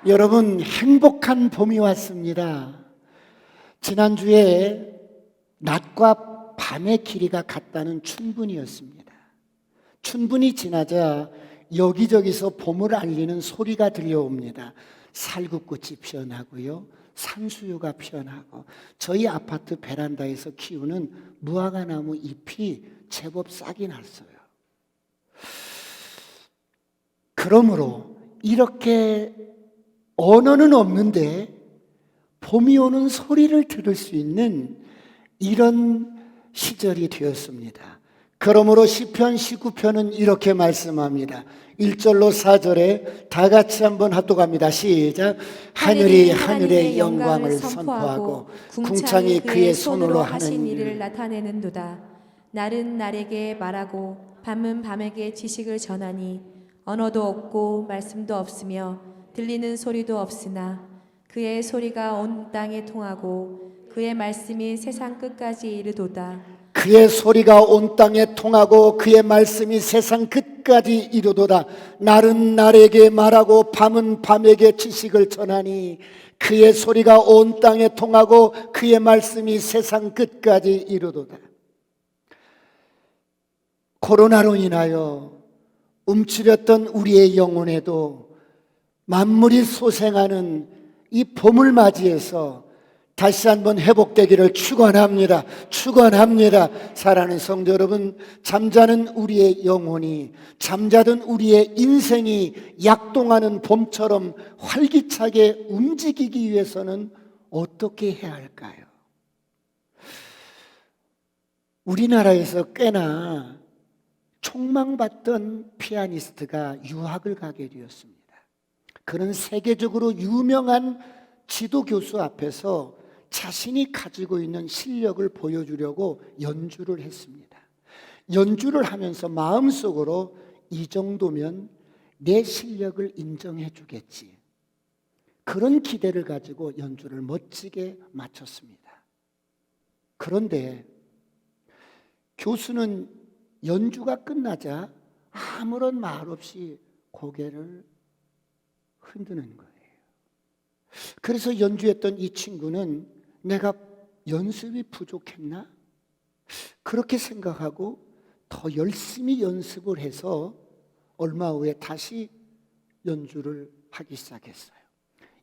여러분, 행복한 봄이 왔습니다. 지난주에 낮과 밤의 길이가 같다는 춘분이었습니다. 춘분이 지나자 여기저기서 봄을 알리는 소리가 들려옵니다. 살구꽃이 피어나고요, 산수유가 피어나고, 저희 아파트 베란다에서 키우는 무화과나무 잎이 제법 싹이 났어요. 그러므로 이렇게 언어는 없는데 봄이 오는 소리를 들을 수 있는 이런 시절이 되었습니다. 그러므로 시편 19편은 이렇게 말씀합니다. 1절로 4절에 다 같이 한번 합독합니다. 시작. 하늘이 하늘의 영광을 선포하고 궁창이 그의 손으로 하신 일을 나타내는도다. 날은 날에게 말하고 밤은 밤에게 지식을 전하니 언어도 없고 말씀도 없으며 들리는 소리도 없으나 그의 소리가 온 땅에 통하고 그의 말씀이 세상 끝까지 이르도다. 그의 소리가 온 땅에 통하고 그의 말씀이 세상 끝까지 이르도다. 날은 날에게 말하고 밤은 밤에게 지식을 전하니 그의 소리가 온 땅에 통하고 그의 말씀이 세상 끝까지 이르도다. 코로나로 인하여 움츠렸던 우리의 영혼에도 만물이 소생하는 이 봄을 맞이해서 다시 한번 회복되기를 축원합니다. 축원합니다. 사랑하는 성도 여러분, 잠자는 우리의 영혼이, 잠자던 우리의 인생이 약동하는 봄처럼 활기차게 움직이기 위해서는 어떻게 해야 할까요? 우리나라에서 꽤나 촉망받던 피아니스트가 유학을 가게 되었습니다. 그는 세계적으로 유명한 지도 교수 앞에서 자신이 가지고 있는 실력을 보여주려고 연주를 했습니다. 연주를 하면서 마음속으로 이 정도면 내 실력을 인정해 주겠지, 그런 기대를 가지고 연주를 멋지게 마쳤습니다. 그런데 교수는 연주가 끝나자 아무런 말 없이 고개를 흔드는 거예요. 그래서 연주했던 이 친구는 내가 연습이 부족했나? 그렇게 생각하고 더 열심히 연습을 해서 얼마 후에 다시 연주를 하기 시작했어요.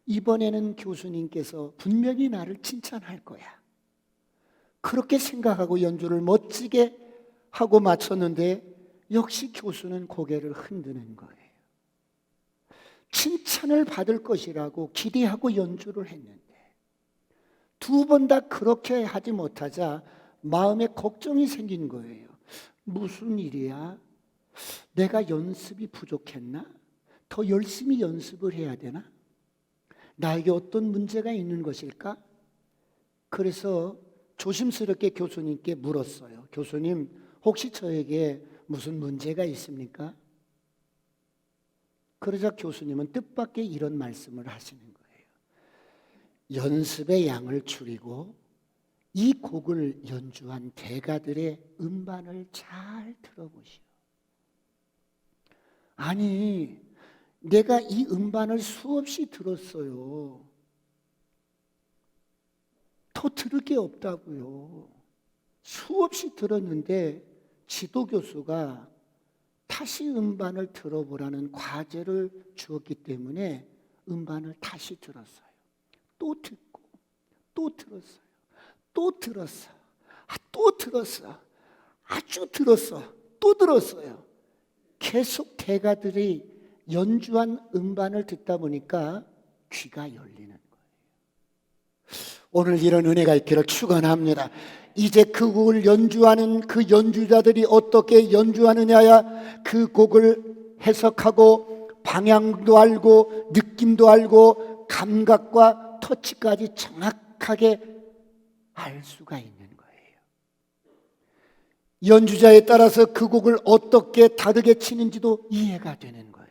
이번에는 교수님께서 분명히 나를 칭찬할 거야, 그렇게 생각하고 연주를 멋지게 하고 마쳤는데 역시 교수는 고개를 흔드는 거예요. 칭찬을 받을 것이라고 기대하고 연주를 했는데 두 번 다 그렇게 하지 못하자 마음에 걱정이 생긴 거예요. 무슨 일이야? 내가 연습이 부족했나? 더 열심히 연습을 해야 되나? 나에게 어떤 문제가 있는 것일까? 그래서 조심스럽게 교수님께 물었어요. 교수님, 혹시 저에게 무슨 문제가 있습니까? 그러자 교수님은 뜻밖의 이런 말씀을 하시는 거예요. 연습의 양을 줄이고 이 곡을 연주한 대가들의 음반을 잘 들어보시오. 아니, 내가 이 음반을 수없이 들었어요. 더 들을 게 없다고요. 수없이 들었는데 지도교수가 다시 음반을 들어보라는 과제를 주었기 때문에 음반을 다시 들었어요. 또 듣고 또 들었어요. 또 들었어. 또 들었어. 아주 들었어. 또 들었어요. 계속 대가들이 연주한 음반을 듣다 보니까 귀가 열리는 거예요. 오늘 이런 은혜가 있기를 축원합니다. 이제 그 곡을 연주하는 그 연주자들이 어떻게 연주하느냐야, 그 곡을 해석하고 방향도 알고 느낌도 알고 감각과 터치까지 정확하게 알 수가 있는 거예요. 연주자에 따라서 그 곡을 어떻게 다르게 치는지도 이해가 되는 거예요.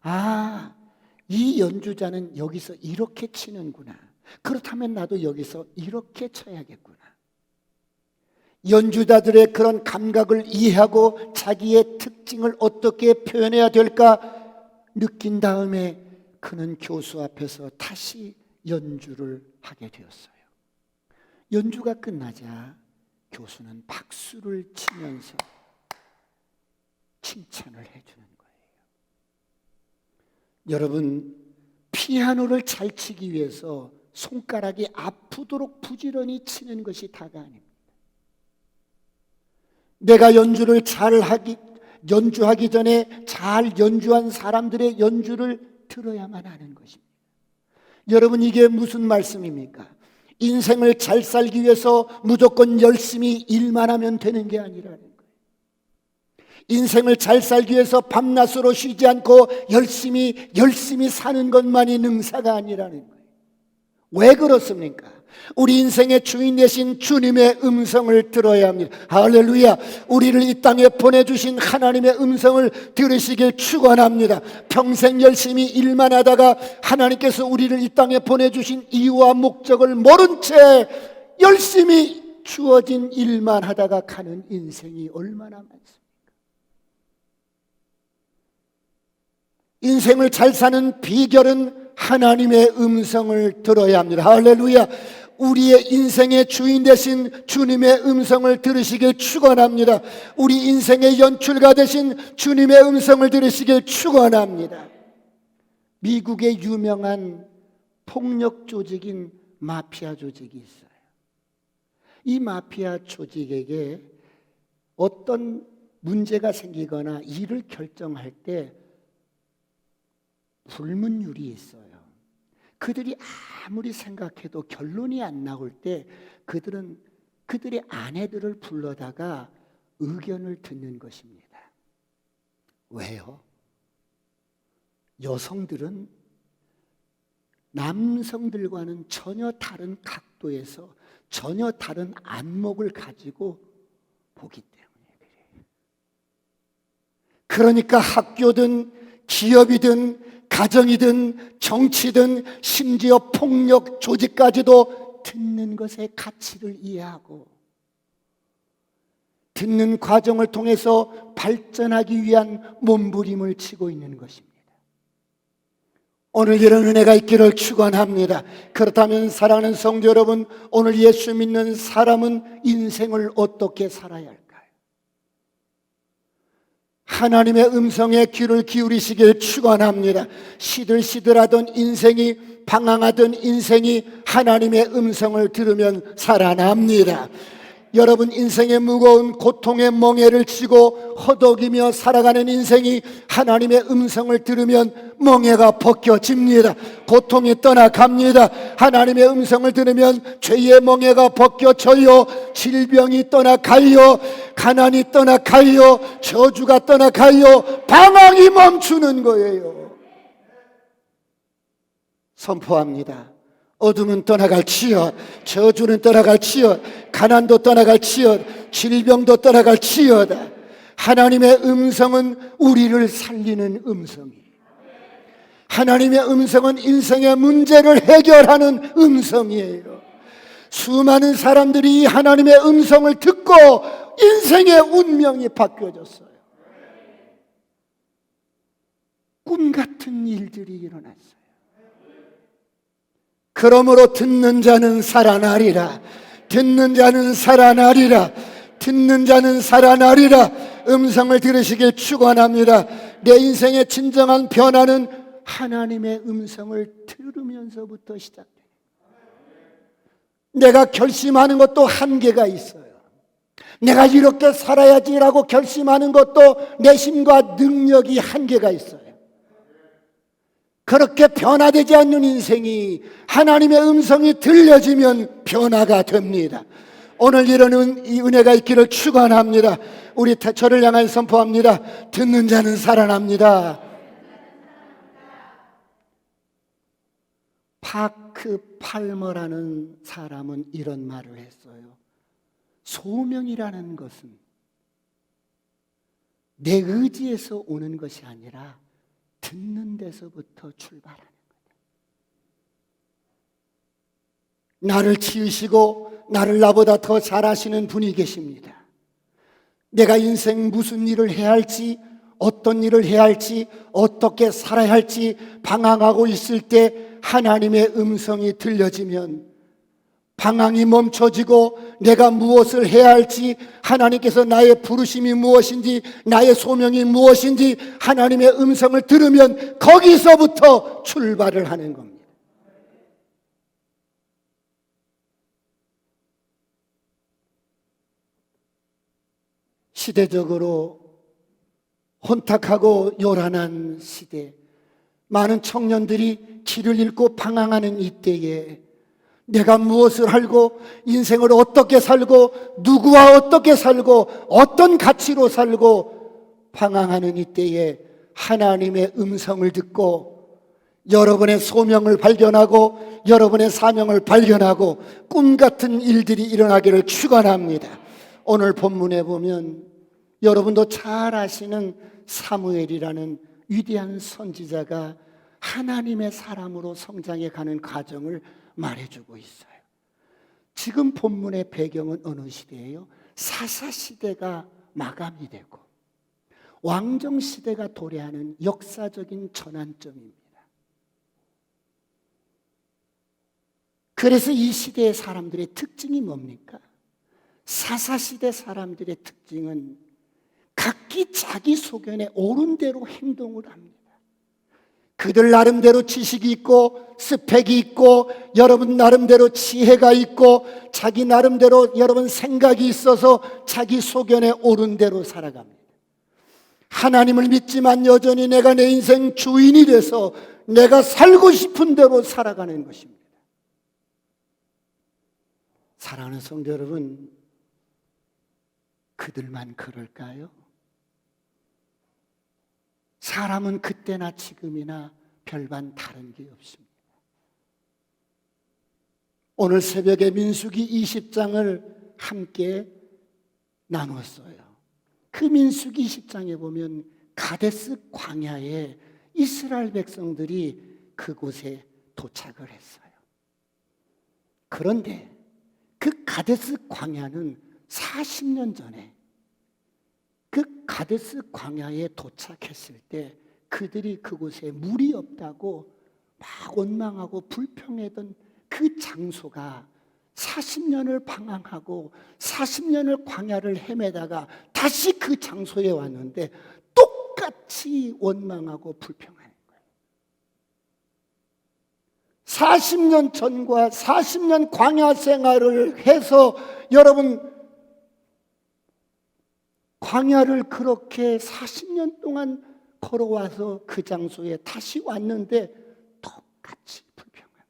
아, 이 연주자는 여기서 이렇게 치는구나. 그렇다면 나도 여기서 이렇게 쳐야겠구나. 연주자들의 그런 감각을 이해하고 자기의 특징을 어떻게 표현해야 될까 느낀 다음에 그는 교수 앞에서 다시 연주를 하게 되었어요. 연주가 끝나자 교수는 박수를 치면서 칭찬을 해주는 거예요. 여러분, 피아노를 잘 치기 위해서 손가락이 아프도록 부지런히 치는 것이 다가 아닙니다. 내가 연주하기 전에 잘 연주한 사람들의 연주를 들어야만 하는 것입니다. 여러분, 이게 무슨 말씀입니까? 인생을 잘 살기 위해서 무조건 열심히 일만 하면 되는 게 아니라는 거예요. 인생을 잘 살기 위해서 밤낮으로 쉬지 않고 열심히 사는 것만이 능사가 아니라는 거예요. 왜 그렇습니까? 우리 인생의 주인 되신 주님의 음성을 들어야 합니다. 할렐루야. 우리를 이 땅에 보내주신 하나님의 음성을 들으시길 축원합니다. 평생 열심히 일만 하다가 하나님께서 우리를 이 땅에 보내주신 이유와 목적을 모른 채 열심히 주어진 일만 하다가 가는 인생이 얼마나 많습니까? 인생을 잘 사는 비결은 하나님의 음성을 들어야 합니다. 할렐루야. 우리의 인생의 주인 되신 주님의 음성을 들으시길 축원합니다. 우리 인생의 연출가 되신 주님의 음성을 들으시길 축원합니다. 미국의 유명한 폭력 조직인 마피아 조직이 있어요. 이 마피아 조직에게 어떤 문제가 생기거나 일을 결정할 때 불문율이 있어요. 그들이 아무리 생각해도 결론이 안 나올 때 그들은 그들의 아내들을 불러다가 의견을 듣는 것입니다. 왜요? 여성들은 남성들과는 전혀 다른 각도에서 전혀 다른 안목을 가지고 보기 때문에 그래요. 그러니까 학교든 기업이든 가정이든 정치든 심지어 폭력 조직까지도 듣는 것의 가치를 이해하고 듣는 과정을 통해서 발전하기 위한 몸부림을 치고 있는 것입니다. 오늘 이런 은혜가 있기를 축원합니다. 그렇다면 사랑하는 성도 여러분, 오늘 예수 믿는 사람은 인생을 어떻게 살아야 할까요? 하나님의 음성에 귀를 기울이시길 축원합니다. 시들시들하던 인생이, 방황하던 인생이 하나님의 음성을 들으면 살아납니다. 여러분, 인생의 무거운 고통의 멍에를 지고 허덕이며 살아가는 인생이 하나님의 음성을 들으면 멍에가 벗겨집니다. 고통이 떠나갑니다. 하나님의 음성을 들으면 죄의 멍에가 벗겨져요. 질병이 떠나가요. 가난이 떠나가요. 저주가 떠나가요. 방황이 멈추는 거예요. 선포합니다. 어둠은 떠나갈지어, 저주는 떠나갈지어, 가난도 떠나갈지어, 질병도 떠나갈지어다. 하나님의 음성은 우리를 살리는 음성이에요. 하나님의 음성은 인생의 문제를 해결하는 음성이에요. 수많은 사람들이 하나님의 음성을 듣고 인생의 운명이 바뀌어졌어요. 꿈 같은 일들이 일어났어요. 그러므로 듣는 자는 살아나리라. 듣는 자는 살아나리라. 듣는 자는 살아나리라. 음성을 들으시길 축원합니다. 내 인생의 진정한 변화는 하나님의 음성을 들으면서부터 시작돼요. 내가 결심하는 것도 한계가 있어요. 내가 이렇게 살아야지라고 결심하는 것도 내 힘과 능력이 한계가 있어요. 그렇게 변화되지 않는 인생이 하나님의 음성이 들려지면 변화가 됩니다. 오늘 이런 이 은혜가 있기를 축원합니다. 우리 저를 향한 선포합니다. 듣는 자는 살아납니다. 파크 팔머라는 사람은 이런 말을 했어요. 소명이라는 것은 내 의지에서 오는 것이 아니라 듣는 데서부터 출발하는 거다. 나를 지으시고 나를 나보다 더 잘하시는 분이 계십니다. 내가 인생 무슨 일을 해야 할지, 어떤 일을 해야 할지, 어떻게 살아야 할지 방황하고 있을 때 하나님의 음성이 들려지면 방황이 멈춰지고 내가 무엇을 해야 할지, 하나님께서 나의 부르심이 무엇인지, 나의 소명이 무엇인지 하나님의 음성을 들으면 거기서부터 출발을 하는 겁니다. 시대적으로 혼탁하고 요란한 시대, 많은 청년들이 길을 잃고 방황하는 이때에 내가 무엇을 알고 인생을 어떻게 살고 누구와 어떻게 살고 어떤 가치로 살고 방황하는 이때에 하나님의 음성을 듣고 여러분의 소명을 발견하고 여러분의 사명을 발견하고 꿈 같은 일들이 일어나기를 축원합니다. 오늘 본문에 보면 여러분도 잘 아시는 사무엘이라는 위대한 선지자가 하나님의 사람으로 성장해 가는 과정을 말해주고 있어요. 지금 본문의 배경은 어느 시대예요? 사사시대가 마감이 되고 왕정시대가 도래하는 역사적인 전환점입니다. 그래서 이 시대의 사람들의 특징이 뭡니까? 사사시대 사람들의 특징은 각기 자기 소견에 옳은 대로 행동을 합니다. 그들 나름대로 지식이 있고 스펙이 있고 여러분 나름대로 지혜가 있고 자기 나름대로 여러분 생각이 있어서 자기 소견에 옳은 대로 살아갑니다. 하나님을 믿지만 여전히 내가 내 인생 주인이 돼서 내가 살고 싶은 대로 살아가는 것입니다. 사랑하는 성도 여러분, 그들만 그럴까요? 사람은 그때나 지금이나 별반 다른 게 없습니다. 오늘 새벽에 민수기 20장을 함께 나눴어요. 그 민수기 20장에 보면 가데스 광야에 이스라엘 백성들이 그곳에 도착을 했어요. 그런데 그 가데스 광야는 40년 전에 그 가데스 광야에 도착했을 때 그들이 그곳에 물이 없다고 막 원망하고 불평했던 그 장소가 40년을 방황하고 40년을 광야를 헤매다가 다시 그 장소에 왔는데 똑같이 원망하고 불평하는 거예요. 40년 전과 40년 광야 생활을 해서 여러분 광야를 그렇게 40년 동안 걸어와서 그 장소에 다시 왔는데 똑같이 불평합니다.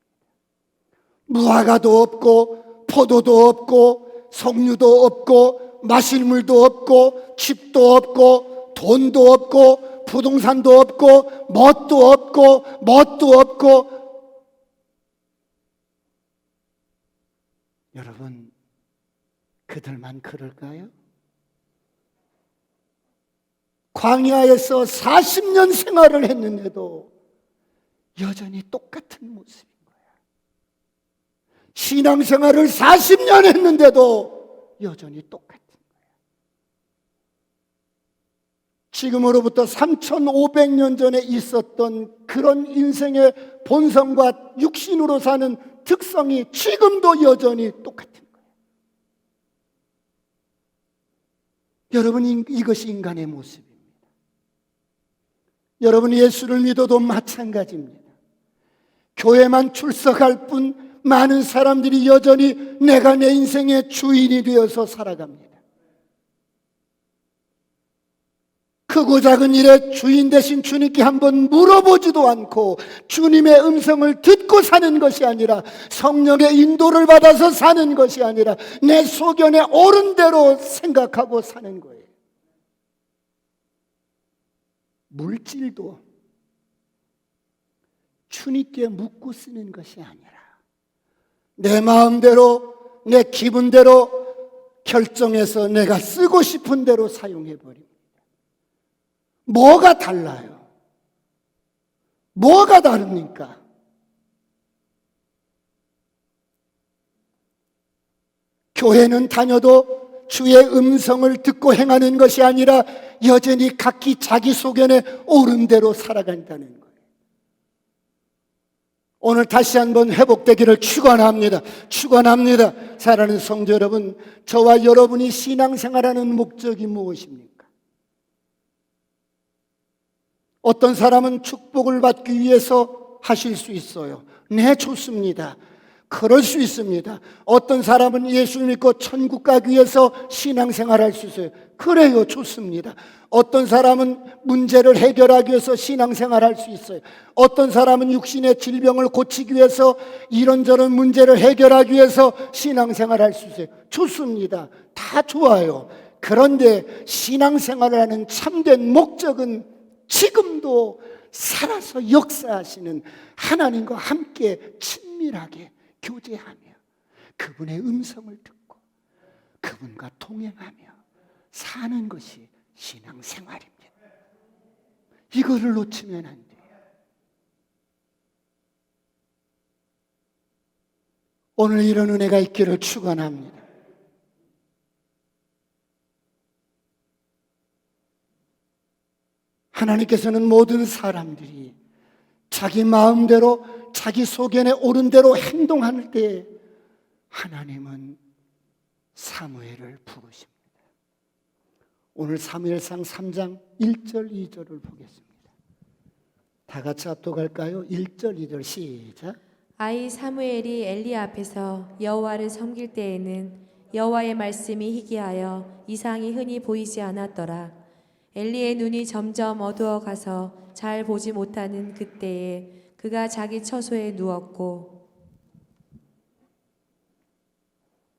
무화과도 없고 포도도 없고 석류도 없고 마실 물도 없고 집도 없고 돈도 없고 부동산도 없고 뭣도 없고 여러분 그들만 그럴까요? 광야에서 40년 생활을 했는데도 여전히 똑같은 모습인 거야. 신앙생활을 40년 했는데도 여전히 똑같은 거야. 지금으로부터 3,500년 전에 있었던 그런 인생의 본성과 육신으로 사는 특성이 지금도 여전히 똑같은 거예요. 여러분, 이것이 인간의 모습입니다. 여러분, 예수를 믿어도 마찬가지입니다. 교회만 출석할 뿐 많은 사람들이 여전히 내가 내 인생의 주인이 되어서 살아갑니다. 크고 작은 일에 주인 되신 주님께 한번 물어보지도 않고 주님의 음성을 듣고 사는 것이 아니라 성령의 인도를 받아서 사는 것이 아니라 내 소견에 옳은 대로 생각하고 사는 거예요. 물질도 주님께 묻고 쓰는 것이 아니라 내 마음대로 내 기분대로 결정해서 내가 쓰고 싶은 대로 사용해버립니다. 뭐가 달라요? 뭐가 다릅니까? 교회는 다녀도 주의 음성을 듣고 행하는 것이 아니라 여전히 각기 자기 소견에 옳은 대로 살아간다는 거예요. 오늘 다시 한번 회복되기를 축원합니다. 축원합니다. 사랑하는 성도 여러분, 저와 여러분이 신앙생활하는 목적이 무엇입니까? 어떤 사람은 축복을 받기 위해서 하실 수 있어요. 네, 좋습니다. 그럴 수 있습니다. 어떤 사람은 예수 믿고 천국 가기 위해서 신앙생활할 수 있어요. 그래요, 좋습니다. 어떤 사람은 문제를 해결하기 위해서 신앙생활할 수 있어요. 어떤 사람은 육신의 질병을 고치기 위해서 이런저런 문제를 해결하기 위해서 신앙생활할 수 있어요. 좋습니다. 다 좋아요. 그런데 신앙생활을 하는 참된 목적은 지금도 살아서 역사하시는 하나님과 함께 친밀하게 교제하며 그분의 음성을 듣고 그분과 동행하며 사는 것이 신앙생활입니다. 이거를 놓치면 안 돼요. 오늘 이런 은혜가 있기를 축원합니다. 하나님께서는 모든 사람들이 자기 마음대로 자기 소견에 옳은 대로 행동할 때 하나님은 사무엘을 부르십니다. 오늘 사무엘상 3장 1절 2절을 보겠습니다. 다 같이 합독할까요? 1절 2절 시작. 아이 사무엘이 엘리 앞에서 여호와를 섬길 때에는 여호와의 말씀이 희귀하여 이상이 흔히 보이지 않았더라. 엘리의 눈이 점점 어두워 가서 잘 보지 못하는 그때에 그가 자기 처소에 누웠고,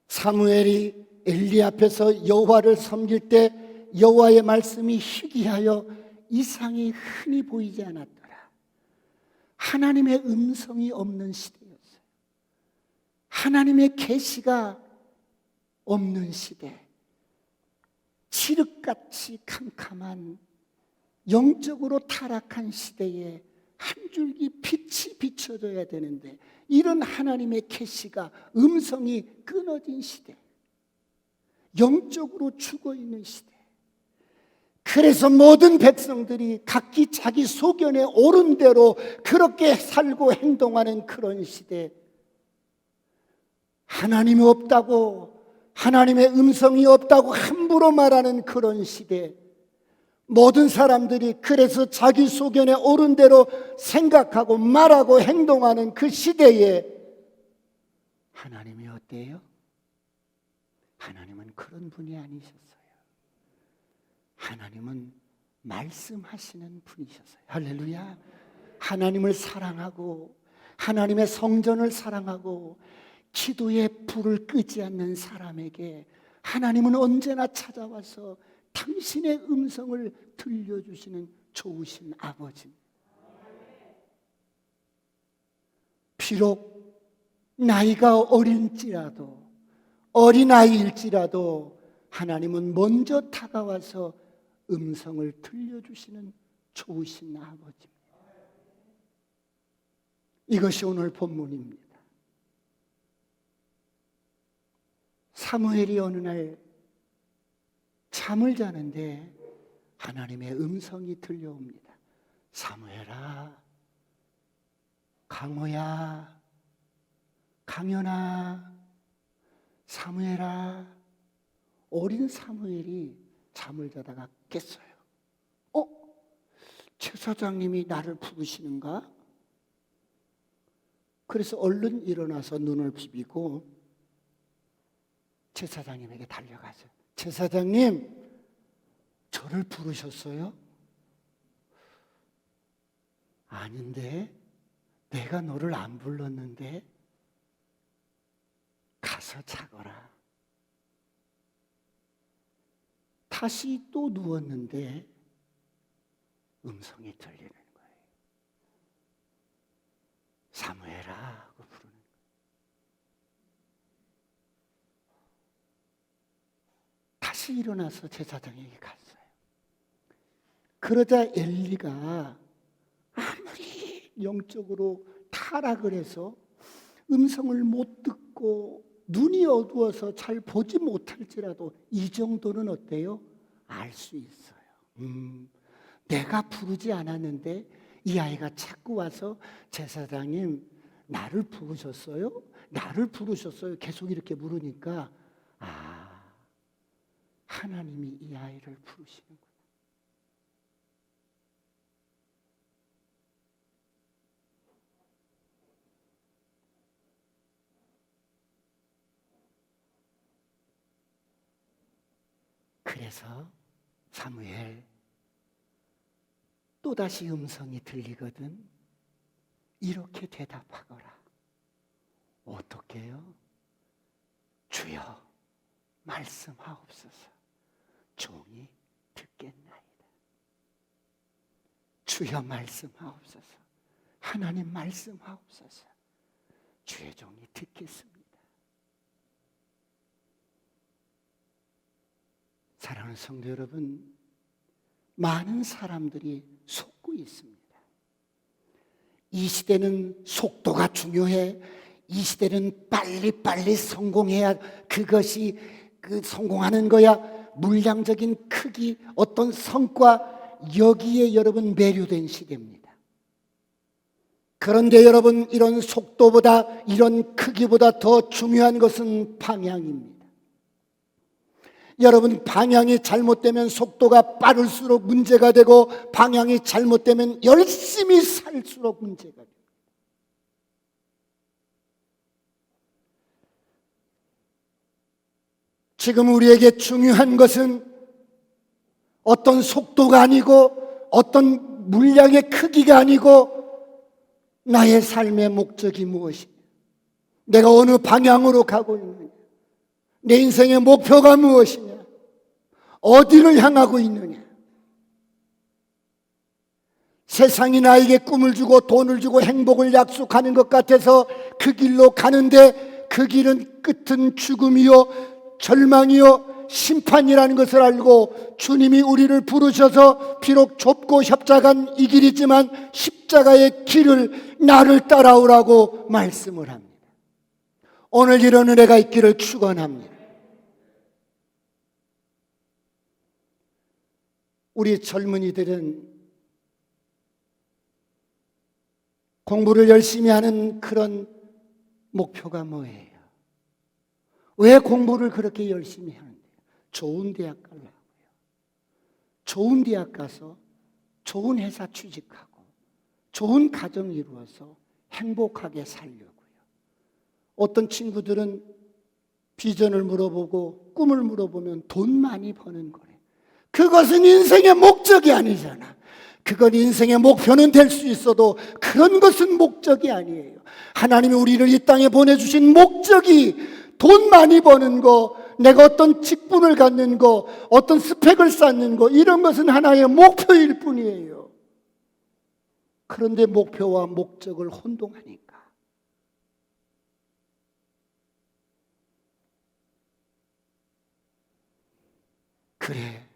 사무엘이 엘리 앞에서 여호와를 섬길 때 여호와의 말씀이 희귀하여 이상이 흔히 보이지 않았더라. 하나님의 음성이 없는 시대였어요. 하나님의 계시가 없는 시대. 칠흑같이 캄캄한 영적으로 타락한 시대에 한 줄기 빛이 비춰져야 되는데 이런 하나님의 계시가 음성이 끊어진 시대, 영적으로 죽어있는 시대. 그래서 모든 백성들이 각기 자기 소견에 옳은 대로 그렇게 살고 행동하는 그런 시대, 하나님이 없다고, 하나님의 음성이 없다고 함부로 말하는 그런 시대, 모든 사람들이 그래서 자기 소견에 옳은 대로 생각하고 말하고 행동하는 그 시대에 하나님이 어때요? 하나님은 그런 분이 아니셨어요. 하나님은 말씀하시는 분이셨어요. 할렐루야. 하나님을 사랑하고 하나님의 성전을 사랑하고 기도의 불을 끄지 않는 사람에게 하나님은 언제나 찾아와서 당신의 음성을 들려주시는 좋으신 아버지입니다. 비록 나이가 어린지라도 어린아이일지라도 하나님은 먼저 다가와서 음성을 들려주시는 좋으신 아버지입니다. 이것이 오늘 본문입니다. 사무엘이 어느 날 잠을 자는데 하나님의 음성이 들려옵니다. 사무엘아, 강호야, 강연아, 사무엘아. 어린 사무엘이 잠을 자다가 깼어요. 제사장님이 나를 부르시는가? 그래서 얼른 일어나서 눈을 비비고 제사장님에게 달려가서, 제사장님, 저를 부르셨어요? 아닌데, 내가 너를 안 불렀는데, 가서 자거라. 다시 또 누웠는데 음성이 들리는 거예요. 사무엘아 하고 부르는 거예요. 다시 일어나서 제사장에게 갔어요. 그러자 엘리가 아무리 영적으로 타락을 해서 음성을 못 듣고 눈이 어두워서 잘 보지 못할지라도 이 정도는 어때요? 알 수 있어요. 내가 부르지 않았는데 이 아이가 자꾸 와서 제사장님 나를 부르셨어요? 나를 부르셨어요? 계속 이렇게 물으니까 하나님이 이 아이를 부르시는구나. 그래서 사무엘 또다시 음성이 들리거든 이렇게 대답하거라. 어떻게요? 주여 말씀하옵소서. 종이 듣겠나이다. 주여 말씀하옵소서. 하나님 말씀하옵소서. 주의 종이 듣겠습니다. 사랑하는 성도 여러분, 많은 사람들이 속고 있습니다. 이 시대는 속도가 중요해. 이 시대는 빨리빨리 성공해야 그것이 성공하는 거야. 물량적인 크기, 어떤 성과, 여기에 여러분 매료된 시대입니다. 그런데 여러분, 이런 속도보다, 이런 크기보다 더 중요한 것은 방향입니다. 여러분, 방향이 잘못되면 속도가 빠를수록 문제가 되고, 방향이 잘못되면 열심히 살수록 문제가 됩니다. 지금 우리에게 중요한 것은 어떤 속도가 아니고 어떤 물량의 크기가 아니고 나의 삶의 목적이 무엇이냐, 내가 어느 방향으로 가고 있느냐, 내 인생의 목표가 무엇이냐, 어디를 향하고 있느냐. 세상이 나에게 꿈을 주고 돈을 주고 행복을 약속하는 것 같아서 그 길로 가는데 그 길은 끝은 죽음이요 절망이요 심판이라는 것을 알고 주님이 우리를 부르셔서 비록 좁고 협착한 이 길이지만 십자가의 길을 나를 따라오라고 말씀을 합니다. 오늘 이런 은혜가 있기를 축원합니다. 우리 젊은이들은 공부를 열심히 하는 그런 목표가 뭐예요? 왜 공부를 그렇게 열심히 하는데요? 좋은 대학 가려고요. 좋은 대학 가서 좋은 회사 취직하고 좋은 가정 이루어서 행복하게 살려고요. 어떤 친구들은 비전을 물어보고 꿈을 물어보면 돈 많이 버는 거래. 그것은 인생의 목적이 아니잖아. 그건 인생의 목표는 될 수 있어도 그런 것은 목적이 아니에요. 하나님이 우리를 이 땅에 보내주신 목적이 돈 많이 버는 거, 내가 어떤 직분을 갖는 거, 어떤 스펙을 쌓는 거, 이런 것은 하나의 목표일 뿐이에요. 그런데 목표와 목적을 혼동하니까 그래,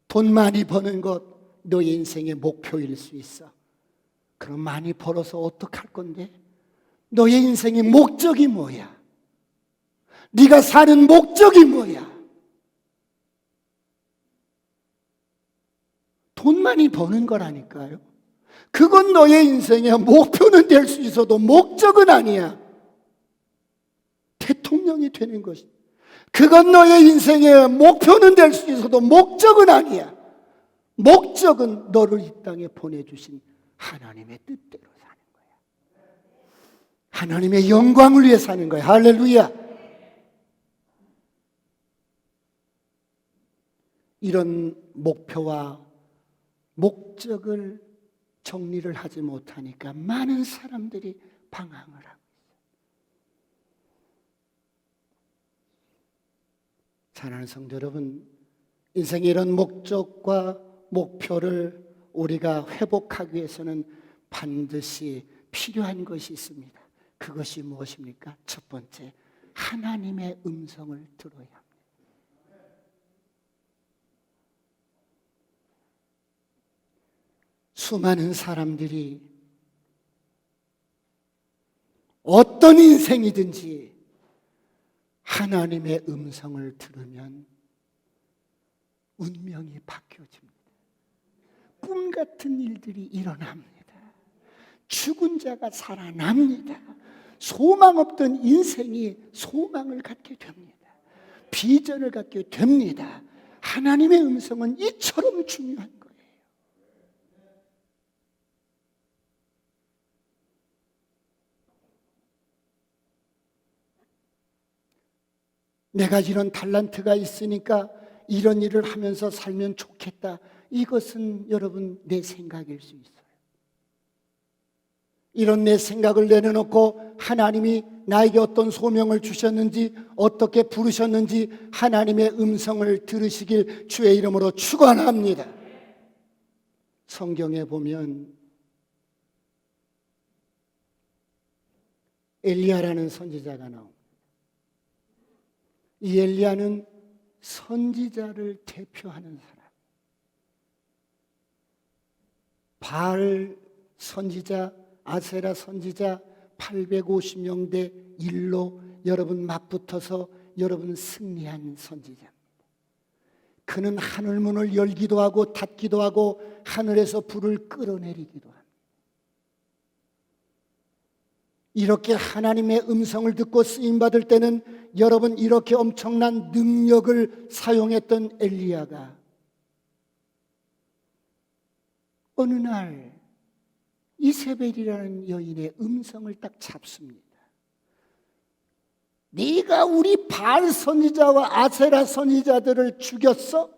돈 많이 버는 것 너의 인생의 목표일 수 있어. 그럼 많이 벌어서 어떡할 건데? 너의 인생의 목적이 뭐야? 네가 사는 목적이 뭐야? 돈 많이 버는 거라니까요. 그건 너의 인생의 목표는 될 수 있어도 목적은 아니야. 대통령이 되는 것이, 그건 너의 인생의 목표는 될 수 있어도 목적은 아니야. 목적은 너를 이 땅에 보내주신 하나님의 뜻대로 사는 거야. 하나님의 영광을 위해 사는 거야. 할렐루야. 이런 목표와 목적을 정리를 하지 못하니까 많은 사람들이 방황을 하고 있어요. 사랑하는 성도 여러분, 인생의 이런 목적과 목표를 우리가 회복하기 위해서는 반드시 필요한 것이 있습니다. 그것이 무엇입니까? 첫 번째, 하나님의 음성을 들어야 합니다. 수많은 사람들이 어떤 인생이든지 하나님의 음성을 들으면 운명이 바뀌어집니다. 꿈 같은 일들이 일어납니다. 죽은 자가 살아납니다. 소망 없던 인생이 소망을 갖게 됩니다. 비전을 갖게 됩니다. 하나님의 음성은 이처럼 중요한 거예요. 내가 이런 달란트가 있으니까 이런 일을 하면서 살면 좋겠다. 이것은 여러분 내 생각일 수 있어요. 이런 내 생각을 내려놓고 하나님이 나에게 어떤 소명을 주셨는지, 어떻게 부르셨는지 하나님의 음성을 들으시길 주의 이름으로 축원합니다. 성경에 보면 엘리야라는 선지자가 나옵니다. 이 엘리야는 선지자를 대표하는 사람. 바알 선지자, 아세라 선지자 850명대 1로 여러분 맞붙어서 여러분 승리한 선지자입니다. 그는 하늘문을 열기도 하고 닫기도 하고 하늘에서 불을 끌어내리기도 합니다. 이렇게 하나님의 음성을 듣고 쓰임받을 때는 여러분 이렇게 엄청난 능력을 사용했던 엘리야가 어느 날 이세벨이라는 여인의 음성을 딱 잡습니다. 네가 우리 바알 선지자와 아세라 선지자들을 죽였어?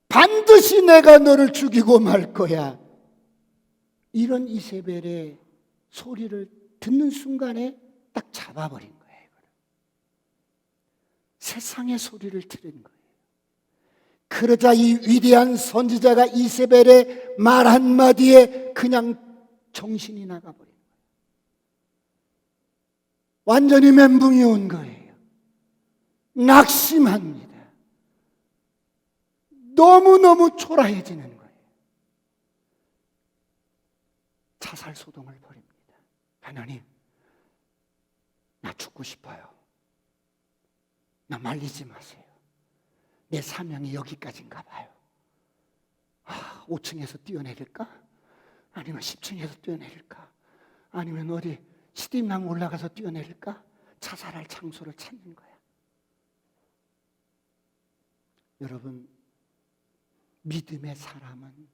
반드시 내가 너를 죽이고 말 거야. 이런 이세벨의 소리를 듣는 순간에 딱 잡아버린 거예요. 세상의 소리를 들은 거예요. 그러자 이 위대한 선지자가 이세벨의 말 한마디에 그냥 정신이 나가버린 거예요. 완전히 멘붕이 온 거예요. 낙심합니다. 너무너무 초라해지는 거예요. 자살소동을 벌입니다. 하나님, 나 죽고 싶어요. 나 말리지 마세요. 내 사명이 여기까지인가 봐요. 5층에서 뛰어내릴까? 아니면 10층에서 뛰어내릴까? 아니면 어디 시딩낭 올라가서 뛰어내릴까? 자살할 장소를 찾는 거야. 여러분, 믿음의 사람은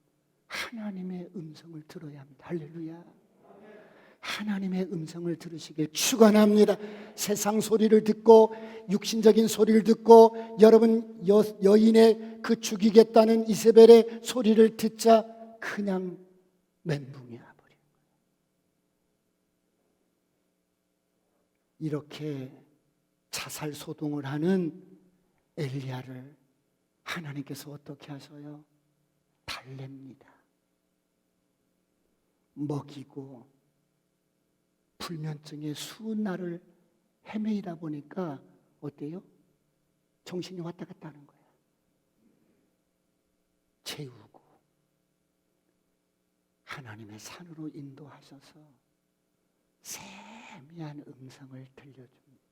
하나님의 음성을 들어야 합니다. 할렐루야. 하나님의 음성을 들으시길 축원합니다. 세상 소리를 듣고 육신적인 소리를 듣고 여러분 여인의 그 죽이겠다는 이세벨의 소리를 듣자 그냥 멘붕이 와버린 거예요. 이렇게 자살 소동을 하는 엘리야를 하나님께서 어떻게 하셔요? 달랩니다. 먹이고 불면증에 수은 날을 헤매이다 보니까 어때요? 정신이 왔다 갔다 하는 거예요. 재우고 하나님의 산으로 인도하셔서 세미한 음성을 들려줍니다.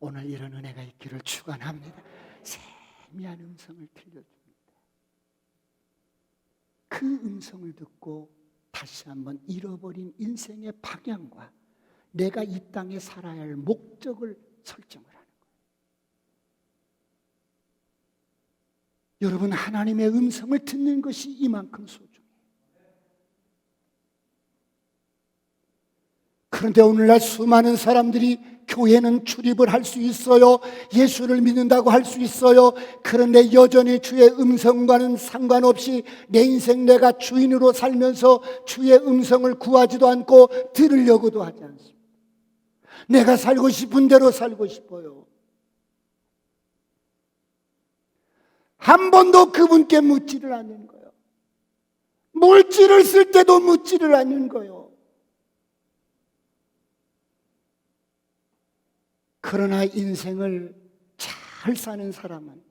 오늘 이런 은혜가 있기를 축원합니다. 세미한 음성을 들려줍니다. 그 음성을 듣고 다시 한번 잃어버린 인생의 방향과 내가 이 땅에 살아야 할 목적을 설정을 하는 거예요. 여러분, 하나님의 음성을 듣는 것이 이만큼 소중해요. 그런데 오늘날 수많은 사람들이 교회는 출입을 할 수 있어요. 예수를 믿는다고 할 수 있어요. 그런데 여전히 주의 음성과는 상관없이 내 인생 내가 주인으로 살면서 주의 음성을 구하지도 않고 들으려고도 하지 않습니다. 내가 살고 싶은 대로 살고 싶어요. 한 번도 그분께 묻지를 않는 거예요. 물질을 쓸 때도 묻지를 않는 거예요. 그러나 인생을 잘 사는 사람은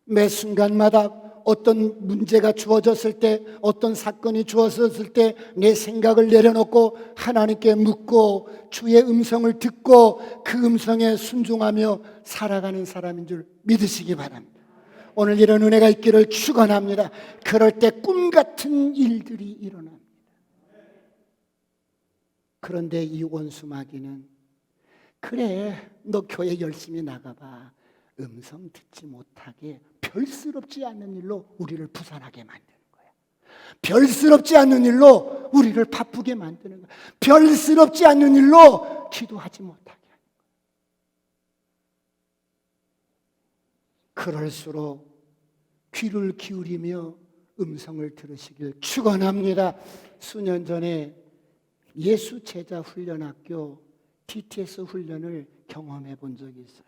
매 순간마다 어떤 문제가 주어졌을 때, 어떤 사건이 주어졌을 때 내 생각을 내려놓고 하나님께 묻고 주의 음성을 듣고 그 음성에 순종하며 살아가는 사람인 줄 믿으시기 바랍니다. 오늘 이런 은혜가 있기를 축원합니다. 그럴 때 꿈 같은 일들이 일어납니다. 그런데 이 원수 마귀는 그래, 너 교회 열심히 나가봐. 음성 듣지 못하게 별스럽지 않은 일로 우리를 부산하게 만드는 거야. 별스럽지 않은 일로 우리를 바쁘게 만드는 거야. 별스럽지 않은 일로 기도하지 못하게 하는 거야. 그럴수록 귀를 기울이며 음성을 들으시길 축원합니다. 수년 전에 예수 제자 훈련학교 DTS 훈련을 경험해 본 적이 있어요.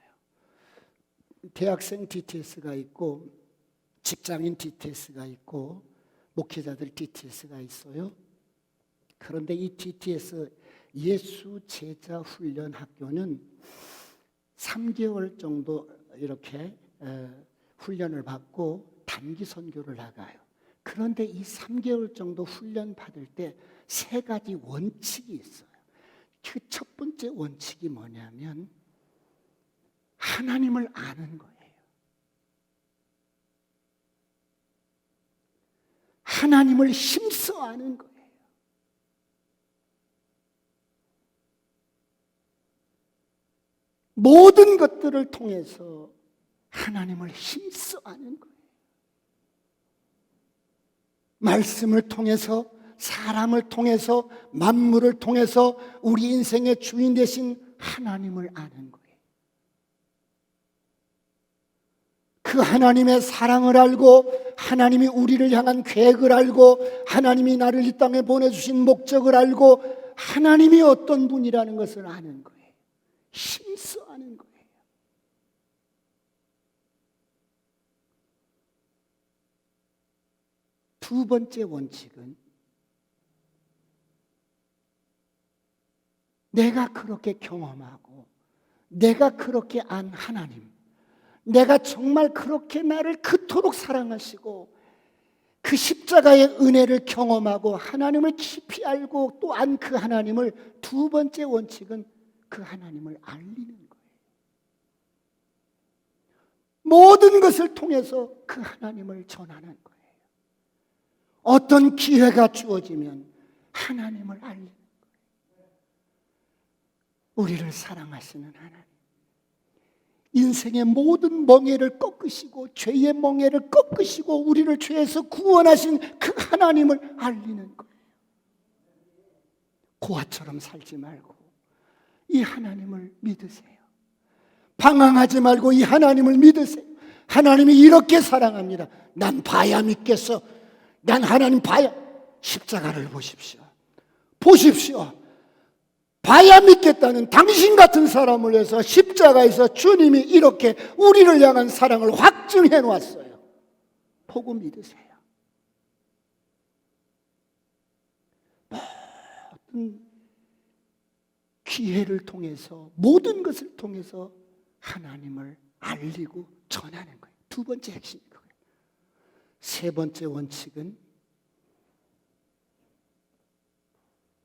대학생 DTS가 있고 직장인 DTS가 있고 목회자들 DTS가 있어요. 그런데 이 DTS 예수 제자 훈련 학교는 3개월 정도 이렇게 훈련을 받고 단기 선교를 나가요. 그런데 이 3개월 정도 훈련 받을 때 3가지 원칙이 있어요. 그 첫 번째 원칙이 뭐냐면 하나님을 아는 거예요. 하나님을 힘써 아는 거예요. 모든 것들을 통해서 하나님을 힘써 아는 거예요. 말씀을 통해서, 사람을 통해서, 만물을 통해서 우리 인생의 주인 되신 하나님을 아는 거예요. 그 하나님의 사랑을 알고, 하나님이 우리를 향한 계획을 알고, 하나님이 나를 이 땅에 보내주신 목적을 알고, 하나님이 어떤 분이라는 것을 아는 거예요. 힘써 아는 거예요. 두 번째 원칙은 내가 그렇게 경험하고 내가 그렇게 안 하나님, 내가 정말 그렇게 나를 그토록 사랑하시고 그 십자가의 은혜를 경험하고 하나님을 깊이 알고 또 안 그 하나님을, 두 번째 원칙은 그 하나님을 알리는 거예요. 모든 것을 통해서 그 하나님을 전하는 거예요. 어떤 기회가 주어지면 하나님을 알리는 거예요. 우리를 사랑하시는 하나님, 인생의 모든 멍에를 꺾으시고 죄의 멍에를 꺾으시고 우리를 죄에서 구원하신 그 하나님을 알리는 거예요. 고아처럼 살지 말고 이 하나님을 믿으세요. 방황하지 말고 이 하나님을 믿으세요. 하나님이 이렇게 사랑합니다. 난 봐야 믿겠어. 난 하나님 봐야. 십자가를 보십시오. 보십시오. 봐야 믿겠다는 당신 같은 사람을 위해서 십자가에서 주님이 이렇게 우리를 향한 사랑을 확증해 놓았어요. 보고 믿으세요. 모든 기회를 통해서, 모든 것을 통해서 하나님을 알리고 전하는 거예요. 두 번째 핵심이 그거예요. 세 번째 원칙은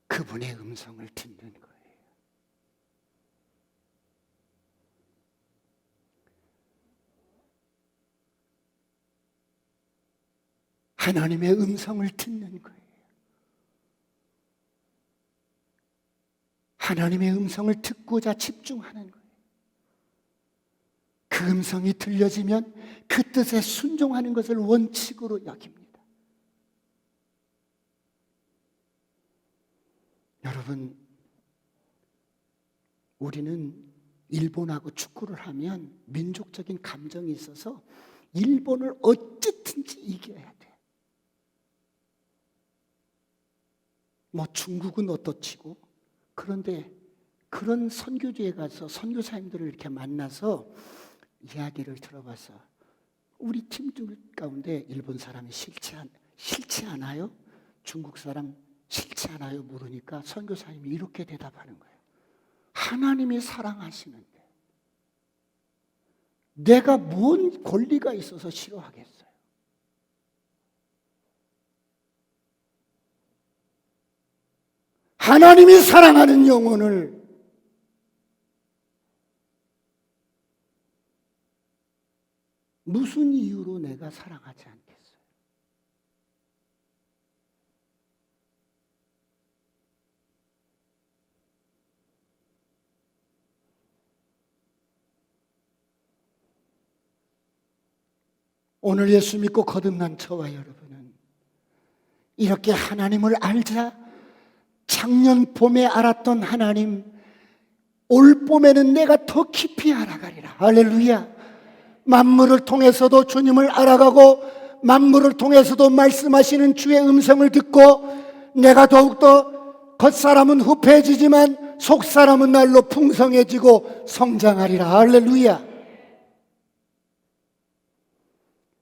그분의 음성을 듣는 거예요. 하나님의 음성을 듣는 거예요. 하나님의 음성을 듣고자 집중하는 거예요. 그 음성이 들려지면 그 뜻에 순종하는 것을 원칙으로 여깁니다. 여러분, 우리는 일본하고 축구를 하면 민족적인 감정이 있어서 일본을 어쨌든지 이겨야 돼. 뭐 중국은 어떻지고. 그런데 그런 선교지에 가서 선교사님들을 이렇게 만나서 이야기를 들어봐서 우리 팀들 가운데 일본 사람이 싫지 않아요? 중국 사람 싫지 않아요? 물으니까 선교사님이 이렇게 대답하는 거예요. 하나님이 사랑하시는데 내가 뭔 권리가 있어서 싫어하겠어요? 하나님이 사랑하는 영혼을 무슨 이유로 내가 사랑하지 않겠어요? 오늘 예수 믿고 거듭난 저와 여러분은 이렇게 하나님을 알자 작년 봄에 알았던 하나님, 올 봄에는 내가 더 깊이 알아가리라. 할렐루야. 만물을 통해서도 주님을 알아가고 만물을 통해서도 말씀하시는 주의 음성을 듣고 내가 더욱더 겉사람은 후패해지지만 속사람은 날로 풍성해지고 성장하리라. 할렐루야.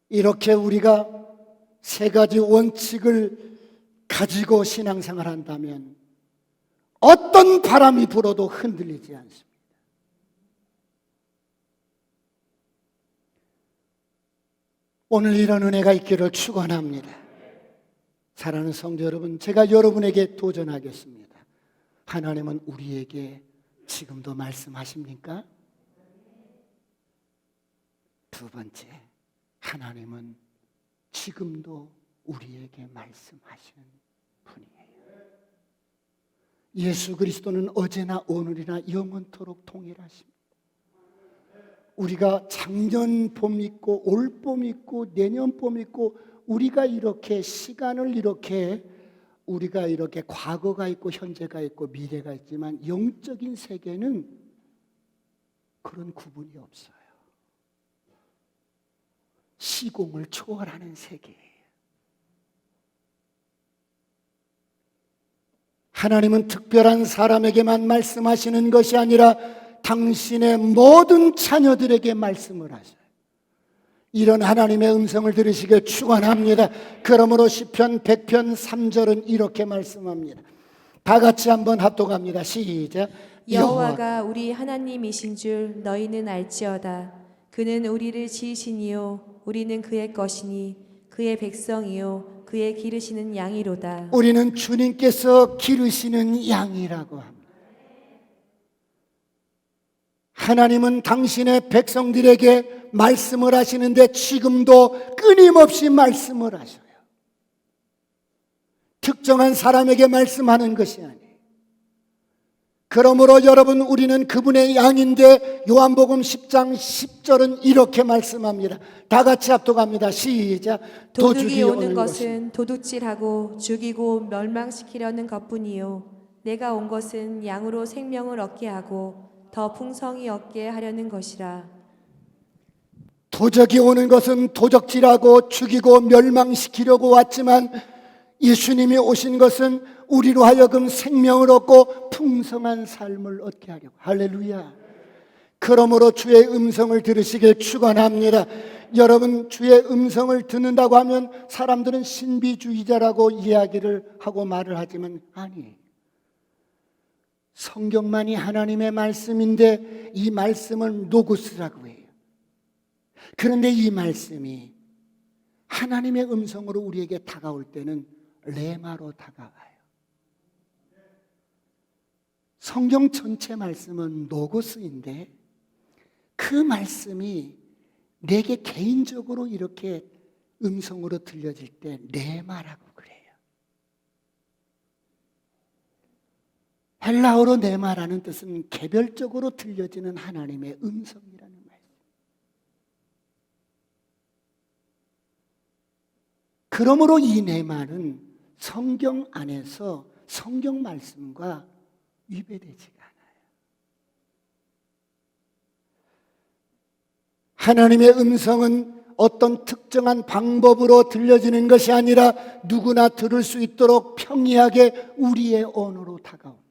이렇게 우리가 세 가지 원칙을 가지고 신앙생활 한다면 어떤 바람이 불어도 흔들리지 않습니다. 오늘 이런 은혜가 있기를 축원합니다. 사랑하는 성도 여러분, 제가 여러분에게 도전하겠습니다. 하나님은 우리에게 지금도 말씀하십니까? 두 번째, 하나님은 지금도 우리에게 말씀하시는 분이에요. 예수 그리스도는 어제나 오늘이나 영원토록 동일하십니다. 우리가 작년 봄 있고 올 봄 있고 내년 봄 있고 우리가 이렇게 시간을 우리가 이렇게 과거가 있고 현재가 있고 미래가 있지만 영적인 세계는 그런 구분이 없어요. 시공을 초월하는 세계예요. 하나님은 특별한 사람에게만 말씀하시는 것이 아니라 당신의 모든 자녀들에게 말씀을 하셔요. 이런 하나님의 음성을 들으시길 축원합니다. 그러므로 시편 100편 3절은 이렇게 말씀합니다. 다 같이 한번 합독합니다. 시작. 여호와가 우리 하나님이신 줄 너희는 알지어다. 그는 우리를 지으시니요 우리는 그의 것이니 그의 백성이요 그의 기르시는 양이로다. 우리는 주님께서 기르시는 양이라고 합니다. 하나님은 당신의 백성들에게 말씀을 하시는데 지금도 끊임없이 말씀을 하셔요. 특정한 사람에게 말씀하는 것이 아니에요. 그러므로 여러분, 우리는 그분의 양인데 요한복음 10장 10절은 이렇게 말씀합니다. 다 같이 합독합니다. 시작. 도둑이 오는 것은 도둑질하고 죽이고 멸망시키려는 것뿐이요 내가 온 것은 양으로 생명을 얻게 하고 더 풍성히 얻게 하려는 것이라. 도적이 오는 것은 도적질하고 죽이고 멸망시키려고 왔지만 예수님이 오신 것은 우리로 하여금 생명을 얻고 풍성한 삶을 얻게 하려고. 할렐루야. 그러므로 주의 음성을 들으시길 축원합니다. 여러분, 주의 음성을 듣는다고 하면 사람들은 신비주의자라고 이야기를 하고 말을 하지만 아니에요. 성경만이 하나님의 말씀인데 이 말씀을 노고스라고 해요. 그런데 이 말씀이 하나님의 음성으로 우리에게 다가올 때는 레마로 다가와요. 성경 전체 말씀은 노고스인데 그 말씀이 내게 개인적으로 이렇게 음성으로 들려질 때 레마라고 그래요. 헬라어로 네마라는 뜻은 개별적으로 들려지는 하나님의 음성이라는 말씀. 그러므로 이 네마는 성경 안에서 성경 말씀과 위배되지가 않아요. 하나님의 음성은 어떤 특정한 방법으로 들려지는 것이 아니라 누구나 들을 수 있도록 평이하게 우리의 언어로 다가옵니다.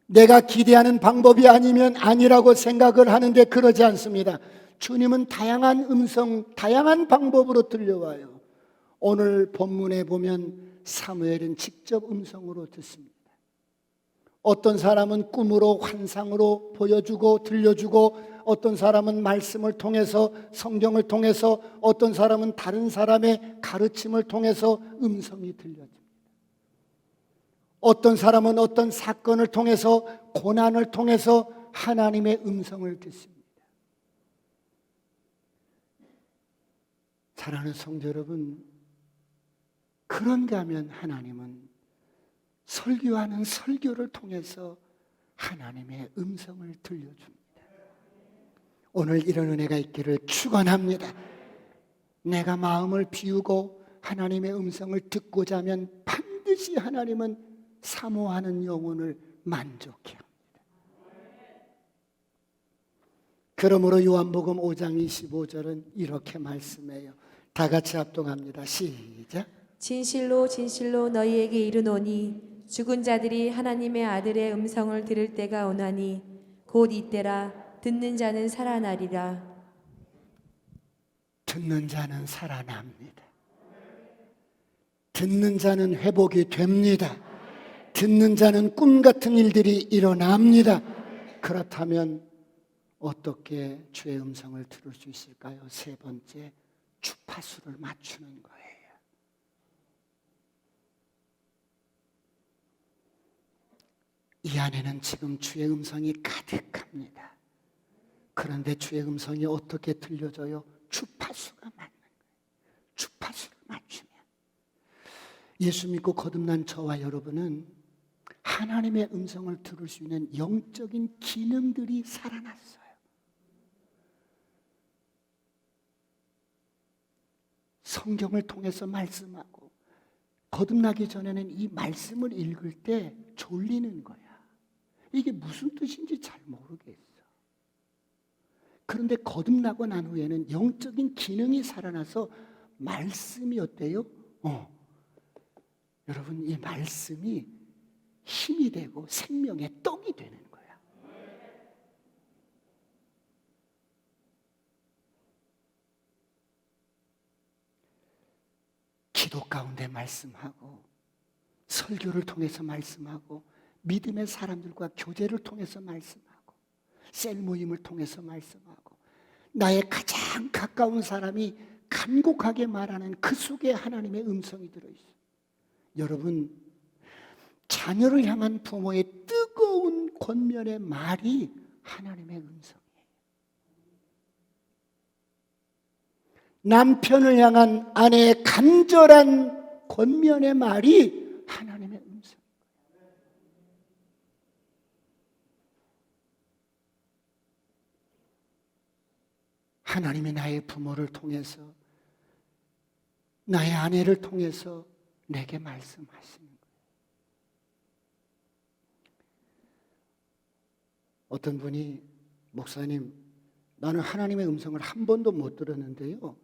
내가 기대하는 방법이 아니면 아니라고 생각을 하는데 그러지 않습니다. 주님은 다양한 음성, 다양한 방법으로 들려와요. 오늘 본문에 보면 사무엘은 직접 음성으로 듣습니다. 어떤 사람은 꿈으로 환상으로 보여주고 들려주고, 어떤 사람은 말씀을 통해서, 성경을 통해서, 어떤 사람은 다른 사람의 가르침을 통해서 음성이 들려집니다. 어떤 사람은 어떤 사건을 통해서, 고난을 통해서 하나님의 음성을 듣습니다. 사랑하는 성도 여러분, 그런가 하면 하나님은 설교하는 설교를 통해서 하나님의 음성을 들려줍니다. 오늘 이런 은혜가 있기를 축원합니다. 내가 마음을 비우고 하나님의 음성을 듣고자 하면 반드시 하나님은 사모하는 영혼을 만족해 합니다. 그러므로 요한복음 5장 25절은 이렇게 말씀해요. 다 같이 합동합니다. 시작. 진실로 진실로 너희에게 이르노니 죽은 자들이 하나님의 아들의 음성을 들을 때가 오나니 곧 이때라. 듣는 자는 살아나리라. 듣는 자는 살아납니다. 듣는 자는 회복이 됩니다. 듣는 자는 꿈 같은 일들이 일어납니다. 그렇다면 어떻게 주의 음성을 들을 수 있을까요? 세 번째, 주파수를 맞추는 거예요. 이 안에는 지금 주의 음성이 가득합니다. 그런데 주의 음성이 어떻게 들려져요? 주파수가 맞는 거예요. 주파수를 맞추면. 예수 믿고 거듭난 저와 여러분은 하나님의 음성을 들을 수 있는 영적인 기능들이 살아났어요. 성경을 통해서 말씀하고, 거듭나기 전에는 이 말씀을 읽을 때 졸리는 거야. 이게 무슨 뜻인지 잘 모르겠어. 그런데 거듭나고 난 후에는 영적인 기능이 살아나서 말씀이 어때요? 여러분, 이 말씀이 힘이 되고 생명의 떡이 되는 거야. 기도 가운데 말씀하고, 설교를 통해서 말씀하고, 믿음의 사람들과 교제를 통해서 말씀하고, 셀 모임을 통해서 말씀하고, 나의 가장 가까운 사람이 간곡하게 말하는 그 속에 하나님의 음성이 들어있어요. 여러분, 자녀를 향한 부모의 뜨거운 권면의 말이 하나님의 음성이에요. 남편을 향한 아내의 간절한 권면의 말이 하나님의 음성이에요. 하나님이 나의 부모를 통해서, 나의 아내를 통해서 내게 말씀하시는 거예요. 어떤 분이, 목사님, 나는 하나님의 음성을 한 번도 못 들었는데요,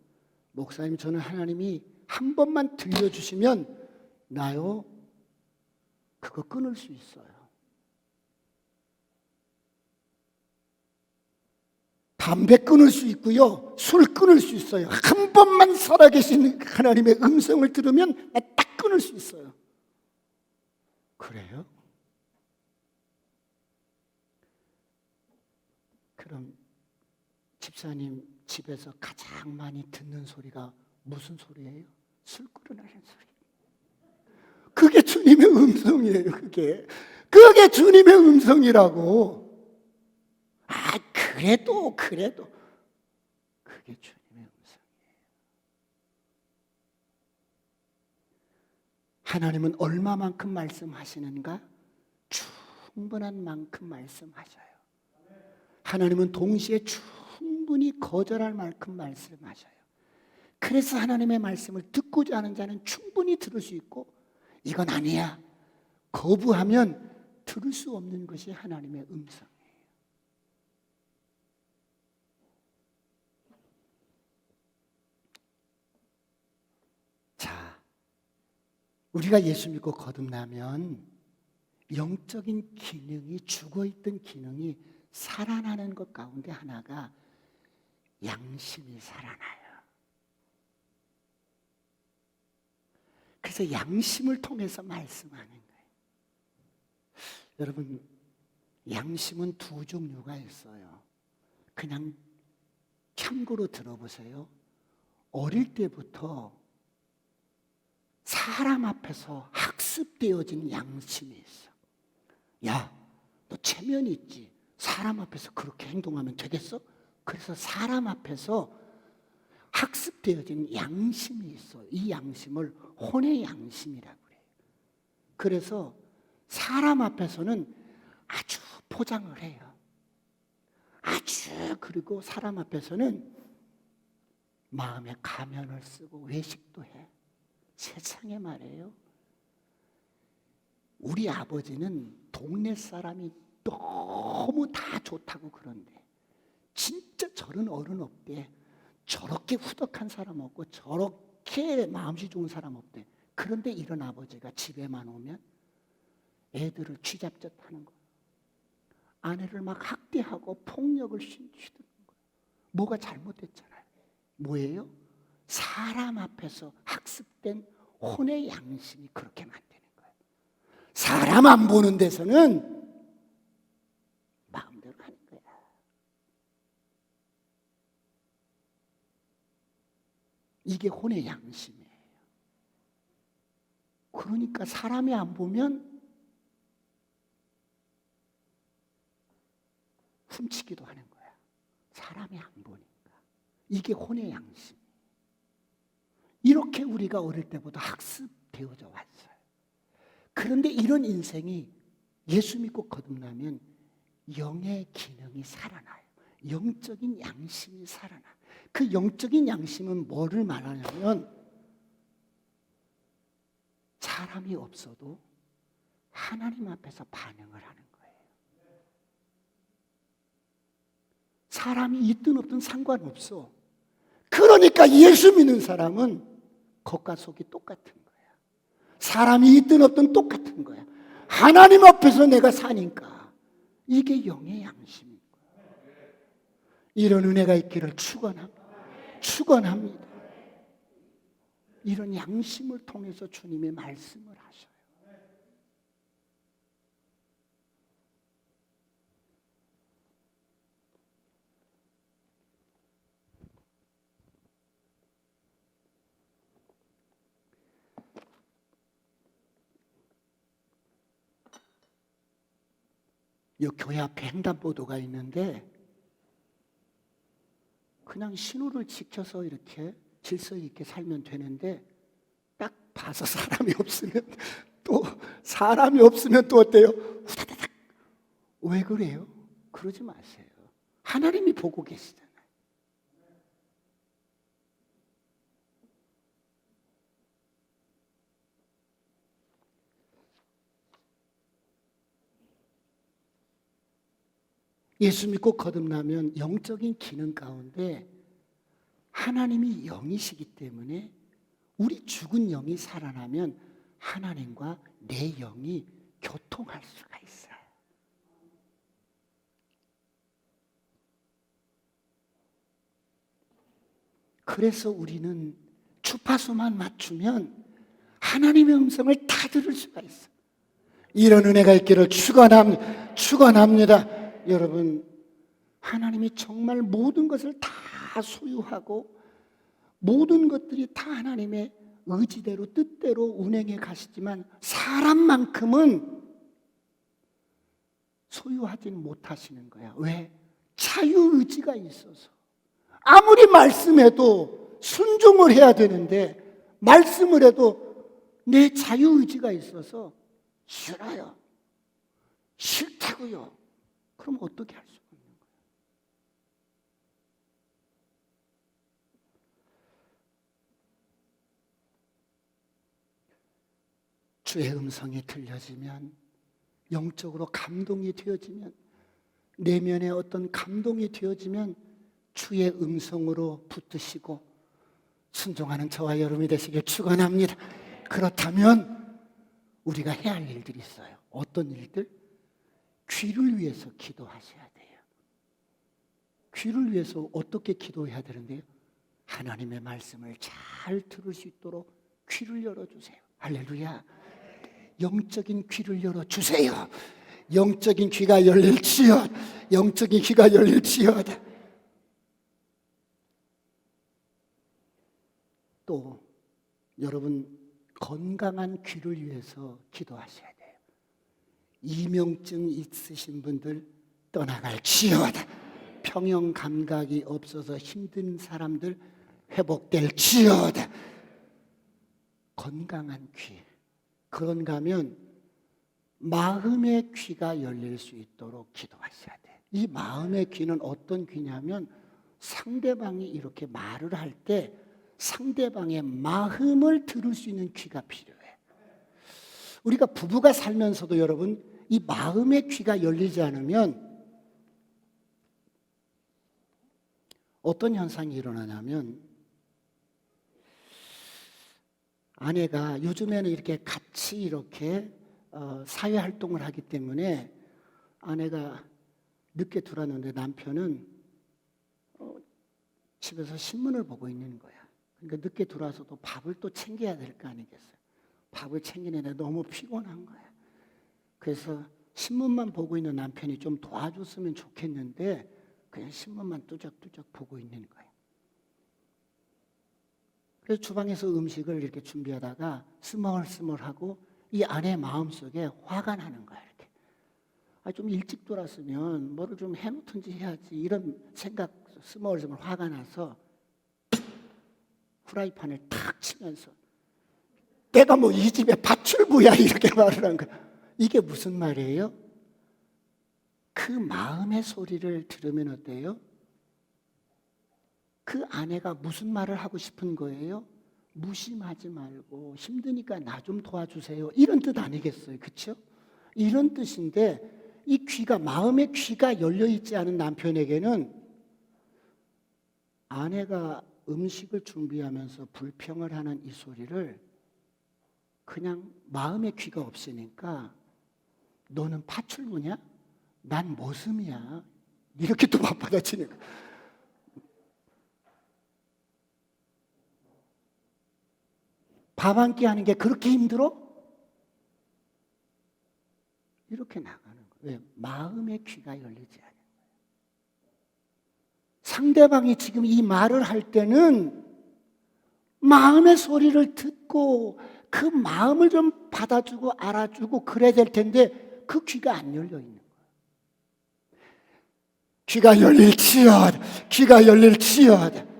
목사님, 저는 하나님이 한 번만 들려주시면 나요, 그거 끊을 수 있어요. 담배 끊을 수 있고요, 술 끊을 수 있어요. 한 번만 살아계신 하나님의 음성을 들으면 딱 끊을 수 있어요. 그래요? 그럼 집사님 집에서 가장 많이 듣는 소리가 무슨 소리예요? 술 끊으라는 소리. 그게 주님의 음성이에요. 그게 주님의 음성이라고. 그래도 그게 주님의 음성이에요. 하나님은 얼마만큼 말씀하시는가? 충분한 만큼 말씀하셔요. 하나님은 동시에 충분히 거절할 만큼 말씀하셔요. 그래서 하나님의 말씀을 듣고자 하는 자는 충분히 들을 수 있고, 이건 아니야, 거부하면 들을 수 없는 것이 하나님의 음성이에요. 자, 우리가 예수 믿고 거듭나면 영적인 기능이, 죽어있던 기능이 살아나는 것 가운데 하나가 양심이 살아나요. 그래서 양심을 통해서 말씀하는 거예요. 여러분, 양심은 두 종류가 있어요. 그냥 참고로 들어보세요. 어릴 때부터 사람 앞에서 학습되어진 양심이 있어. 야, 너 체면이 있지? 사람 앞에서 그렇게 행동하면 되겠어? 그래서 사람 앞에서 학습되어진 양심이 있어요. 이 양심을 혼의 양심이라고 그래요. 그래서 사람 앞에서는 아주 포장을 해요. 아주. 그리고 사람 앞에서는 마음에 가면을 쓰고 외식도 해. 세상에 말이에요. 우리 아버지는 동네 사람이 너무 다 좋다고 그런데 진짜 저런 어른 없대. 저렇게 후덕한 사람 없고 저렇게 마음씨 좋은 사람 없대. 그런데 이런 아버지가 집에만 오면 애들을 쥐잡듯 하는 거예요. 아내를 막 학대하고 폭력을 휘두르는 거예요. 뭐가 잘못됐잖아요. 뭐예요? 사람 앞에서 학습된 혼의 양심이 그렇게 만드는 거예요. 사람 안 보는 데서는 마음대로 하는 거야. 이게 혼의 양심이에요. 그러니까 사람이 안 보면 훔치기도 하는 거야. 사람이 안 보니까. 이게 혼의 양심. 이렇게 우리가 어릴 때부터 학습되어져 왔어요. 그런데 이런 인생이 예수 믿고 거듭나면 영의 기능이 살아나요. 영적인 양심이 살아나. 그 영적인 양심은 뭐를 말하냐면 사람이 없어도 하나님 앞에서 반응을 하는 거예요. 사람이 있든 없든 상관없어. 그러니까 예수 믿는 사람은 겉과 속이 똑같은 거야. 사람이 있든 없든 똑같은 거야. 하나님 앞에서 내가 사니까 이게 영의 양심인 거야. 이런 은혜가 있기를 축원합니다. 이런 양심을 통해서 주님이 말씀을 하셔요. 이 교회 앞에 횡단보도가 있는데 그냥 신호를 지켜서 이렇게 질서 있게 살면 되는데 딱 봐서 사람이 없으면 또 어때요? 후다다닥. 왜 그래요? 그러지 마세요. 하나님이 보고 계시잖아요. 예수 믿고 거듭나면 영적인 기능 가운데 하나님이 영이시기 때문에 우리 죽은 영이 살아나면 하나님과 내 영이 교통할 수가 있어요. 그래서 우리는 주파수만 맞추면 하나님의 음성을 다 들을 수가 있어요. 이런 은혜가 있기를 축원합니다. 여러분, 하나님이 정말 모든 것을 다 소유하고 모든 것들이 다 하나님의 의지대로 뜻대로 운행해 가시지만 사람만큼은 소유하지는 못하시는 거야. 왜? 자유의지가 있어서. 아무리 말씀해도 순종을 해야 되는데 말씀을 해도 내 자유의지가 있어서 싫어요. 싫다고요. 그럼 어떻게 할 수가 있는 거예요? 주의 음성이 들려지면, 영적으로 감동이 되어지면, 내면에 어떤 감동이 되어지면 주의 음성으로 붙드시고 순종하는 저와 여러분이 되시길 축원합니다. 그렇다면 우리가 해야 할 일들이 있어요. 어떤 일들? 귀를 위해서 기도하셔야 돼요. 귀를 위해서 어떻게 기도해야 되는데요? 하나님의 말씀을 잘 들을 수 있도록 귀를 열어주세요. 할렐루야. 영적인 귀를 열어주세요. 영적인 귀가 열릴지어다. 영적인 귀가 열릴지어다. 또 여러분, 건강한 귀를 위해서 기도하셔야 돼요. 이명증 있으신 분들 떠나갈지어다. 평형 감각이 없어서 힘든 사람들 회복될지어다. 건강한 귀. 그런가 하면 마음의 귀가 열릴 수 있도록 기도하셔야 돼. 이 마음의 귀는 어떤 귀냐면 상대방이 이렇게 말을 할 때 상대방의 마음을 들을 수 있는 귀가 필요해. 우리가 부부가 살면서도 여러분 이 마음의 귀가 열리지 않으면 어떤 현상이 일어나냐면 아내가 요즘에는 이렇게 같이 이렇게 사회 활동을 하기 때문에 아내가 늦게 들어왔는데 남편은 집에서 신문을 보고 있는 거야. 그러니까 늦게 들어와서도 밥을 또 챙겨야 될 거 아니겠어요. 밥을 챙기는데 너무 피곤한 거야. 그래서 신문만 보고 있는 남편이 좀 도와줬으면 좋겠는데 그냥 신문만 뚜적뚜적 보고 있는 거야. 그래서 주방에서 음식을 이렇게 준비하다가 스멀스멀하고 이 아내 마음속에 화가 나는 거야. 이렇게. 좀 일찍 돌았으면 뭐를 좀 해놓든지 해야지 이런 생각 스멀스멀 화가 나서 후라이팬을 탁 치면서 내가 뭐 이 집에 파출부야 이렇게 말을 한 거야. 이게 무슨 말이에요? 그 마음의 소리를 들으면 어때요? 그 아내가 무슨 말을 하고 싶은 거예요? 무심하지 말고 힘드니까 나 좀 도와주세요. 이런 뜻 아니겠어요? 그렇죠? 이런 뜻인데 이 귀가 마음의 귀가 열려 있지 않은 남편에게는 아내가 음식을 준비하면서 불평을 하는 이 소리를 그냥 마음의 귀가 없으니까 너는 파출부냐? 난 모슴이야. 이렇게 또 받아치니까. 밥 한 끼 하는 게 그렇게 힘들어? 이렇게 나가는 거예요. 왜? 마음의 귀가 열리지 않아요. 상대방이 지금 이 말을 할 때는 마음의 소리를 듣고 그 마음을 좀 받아주고 알아주고 그래야 될 텐데 그 귀가 안 열려 있는 거예요. 귀가 열릴지어다. 귀가 열릴지어다.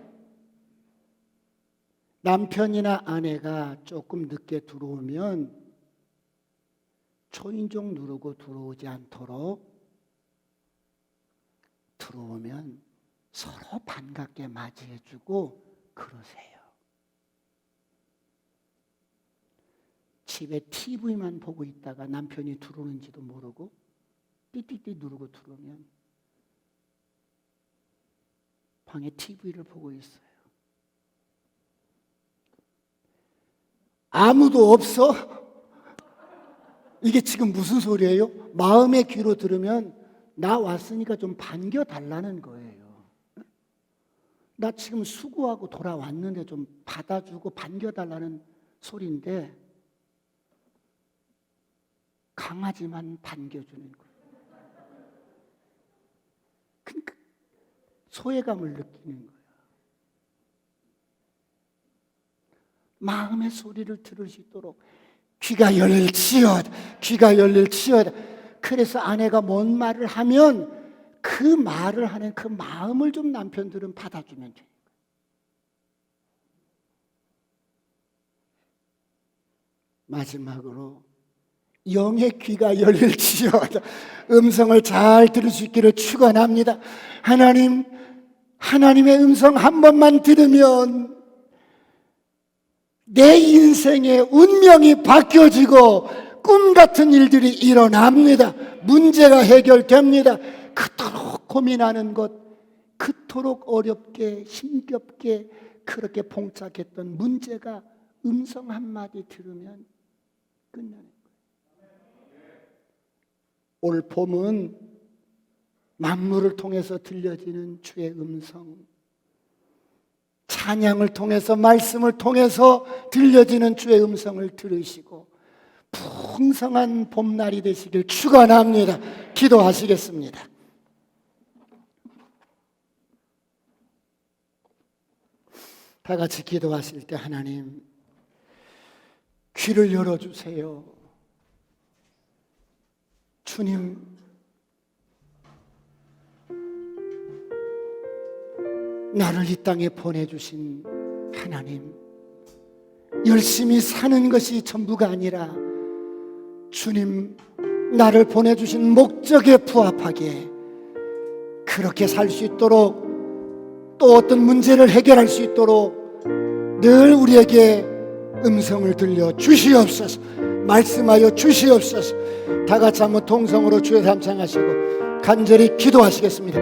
남편이나 아내가 조금 늦게 들어오면 초인종 누르고 들어오지 않도록 들어오면 서로 반갑게 맞이해주고 그러세요. 집에 TV만 보고 있다가 남편이 들어오는지도 모르고 띠띠띠 누르고 들어오면 방에 TV를 보고 있어요. 아무도 없어? 이게 지금 무슨 소리예요? 마음의 귀로 들으면 나 왔으니까 좀 반겨달라는 거예요. 나 지금 수고하고 돌아왔는데 좀 받아주고 반겨달라는 소리인데 강아지만 반겨주는 거예요. 그러니까 소외감을 느끼는 거예요. 마음의 소리를 들을 수 있도록 귀가 열릴지어다. 귀가 열릴지어다. 그래서 아내가 뭔 말을 하면 그 말을 하는 그 마음을 좀 남편들은 받아주면 돼요. 마지막으로 영의 귀가 열릴지어다. 음성을 잘 들을 수 있기를 축원합니다. 하나님의 음성 한 번만 들으면 내 인생의 운명이 바뀌어지고 꿈 같은 일들이 일어납니다. 문제가 해결됩니다. 그토록 고민하는 것, 그토록 어렵게 힘겹게 그렇게 봉착했던 문제가 음성 한마디 들으면 끝나는 거예요. 올 봄은 만물을 통해서 들려지는 주의 음성, 찬양을 통해서 말씀을 통해서 들려지는 주의 음성을 들으시고 풍성한 봄날이 되시길 축원합니다. 기도하시겠습니다. 다 같이 기도하실 때 하나님 귀를 열어주세요. 주님, 나를 이 땅에 보내주신 하나님, 열심히 사는 것이 전부가 아니라 주님 나를 보내주신 목적에 부합하게 그렇게 살 수 있도록, 또 어떤 문제를 해결할 수 있도록 늘 우리에게 음성을 들려 주시옵소서. 말씀하여 주시옵소서. 다 같이 한번 통성으로 주의 삼창하시고 간절히 기도하시겠습니다.